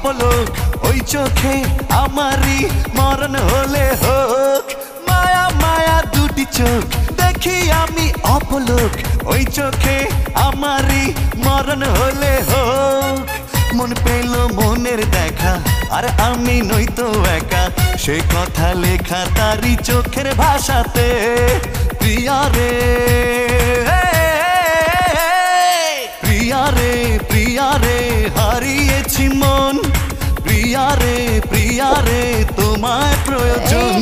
অপলোক ওই চোখে আমারই মরণ হলে হোক মায়া মায়া দুটি চোখ দেখি আমি অপলোক ওই চোখে আমারই মরণ হলে হোক মন পেল মনের দেখা আর আমি নই তো একা সে কথা লেখা তারই চোখের ভাষাতে প্রিয়া রে প্রিয়া রে প্রিয়া রে হারিয়েছি মন প্রিয়া রে তোমায় প্রয়োজন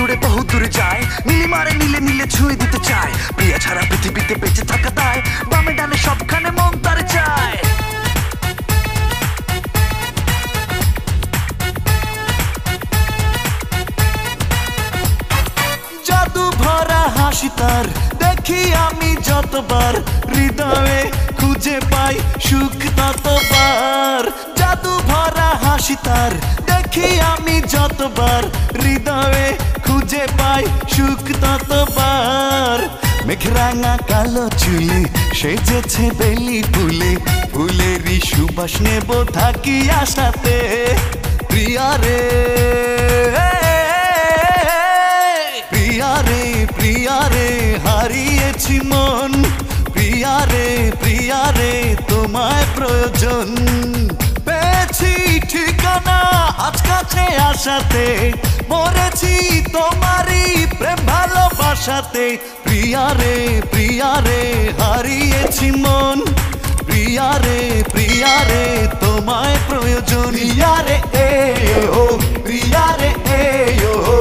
উড়ে বহু দূরে যায় নীলি মারে নীলে নীলে ছুঁয়ে দিতে চায় প্রিয়া ছাড়া পৃথিবীতে বেঁচে থাকা দায় বামে ডানে সবখানে মন তার চায় জাদু ভরা হাসি তার দেখি আমি যতবার হৃদয়ে খুঁজে পাই সুখ ততবার জাদু ভরা হাসি তার দেখি আমি যতবার হৃদয়ে খুঁজে পাই সুখ ততবার মেঘরাঙা কালো চুলে সেজেছে বেলি ফুলে ফুলেরই সুবাস নেব থাকি আশাতে প্রিয়া রে প্রিয়া রে হারিয়েছি মন প্রিয়া রে তোমায় প্রয়োজন পেয়েছি ঠিকানা আজ কাছে আসাতে মরেছি তোমারই প্রেম ভালোবাসাতে প্রিয়া রে হারিয়েছি মন প্রিয়া রে তোমায় প্রয়োজন প্রিয়া রে ও প্রিয়া রে ও